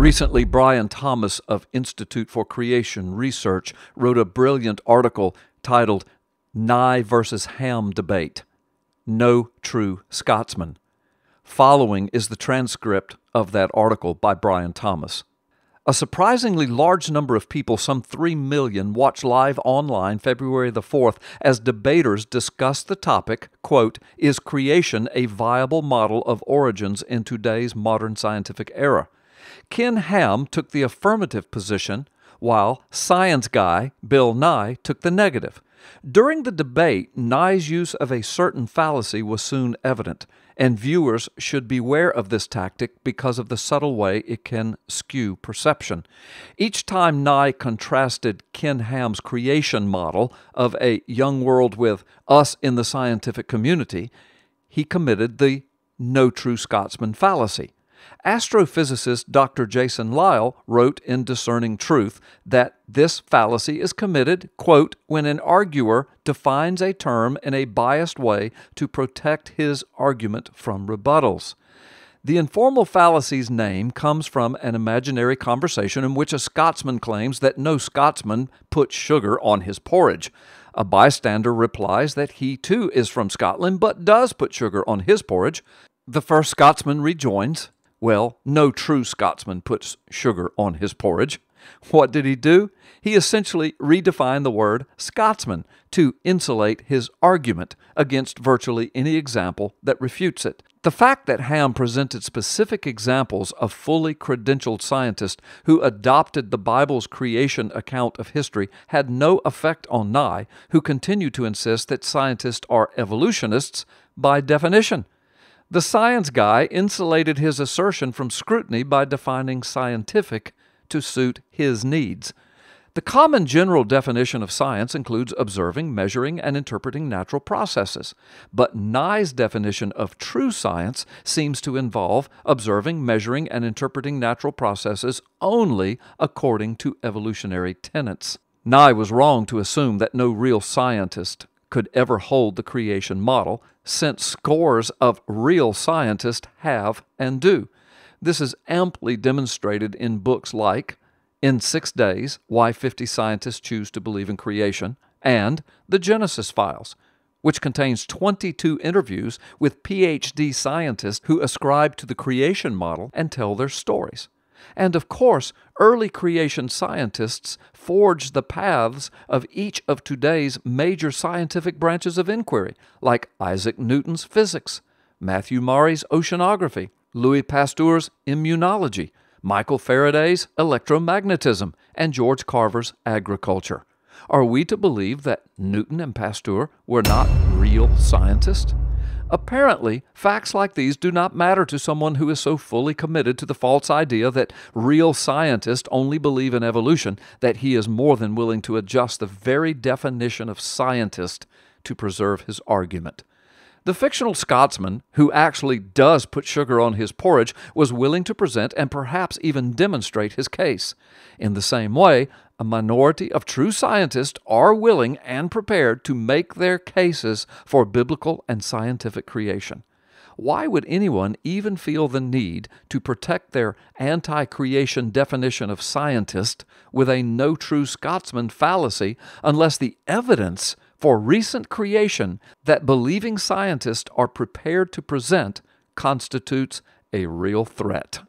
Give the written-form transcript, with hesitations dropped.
Recently, Brian Thomas of Institute for Creation Research wrote a brilliant article titled Nye versus Ham Debate, No True Scotsman. Following is the transcript of that article by Brian Thomas. A surprisingly large number of people, some 3 million, watched live online February the 4th as debaters discussed the topic, quote, "Is creation a viable model of origins in today's modern scientific era?" Ken Ham took the affirmative position, while science guy Bill Nye took the negative. During the debate, Nye's use of a certain fallacy was soon evident, and viewers should beware of this tactic because of the subtle way it can skew perception. Each time Nye contrasted Ken Ham's creation model of a young world with us in the scientific community, he committed the no true Scotsman fallacy. Astrophysicist Dr. Jason Lisle wrote in Discerning Truth that this fallacy is committed, quote, when an arguer defines a term in a biased way to protect his argument from rebuttals. The informal fallacy's name comes from an imaginary conversation in which a Scotsman claims that no Scotsman puts sugar on his porridge. A bystander replies that he too is from Scotland but does put sugar on his porridge. The first Scotsman rejoins, "Well, no true Scotsman puts sugar on his porridge." What did he do? He essentially redefined the word Scotsman to insulate his argument against virtually any example that refutes it. The fact that Ham presented specific examples of fully credentialed scientists who adopted the Bible's creation account of history had no effect on Nye, who continued to insist that scientists are evolutionists by definition. The science guy insulated his assertion from scrutiny by defining scientific to suit his needs. The common general definition of science includes observing, measuring, and interpreting natural processes. But Nye's definition of true science seems to involve observing, measuring, and interpreting natural processes only according to evolutionary tenets. Nye was wrong to assume that no real scientist could ever hold the creation model, since scores of real scientists have and do. This is amply demonstrated in books like In 6 Days, Why 50 Scientists Choose to Believe in Creation, and The Genesis Files, which contains 22 interviews with PhD scientists who ascribe to the creation model and tell their stories. And of course, early creation scientists forged the paths of each of today's major scientific branches of inquiry, like Isaac Newton's physics, Matthew Maury's oceanography, Louis Pasteur's immunology, Michael Faraday's electromagnetism, and George Carver's agriculture. Are we to believe that Newton and Pasteur were not real scientists? Apparently, facts like these do not matter to someone who is so fully committed to the false idea that real scientists only believe in evolution that he is more than willing to adjust the very definition of scientist to preserve his argument. The fictional Scotsman, who actually does put sugar on his porridge, was willing to present and perhaps even demonstrate his case. In the same way, a minority of true scientists are willing and prepared to make their cases for biblical and scientific creation. Why would anyone even feel the need to protect their anti-creation definition of scientist with a no true Scotsman fallacy unless the evidence for recent creation that believing scientists are prepared to present constitutes a real threat?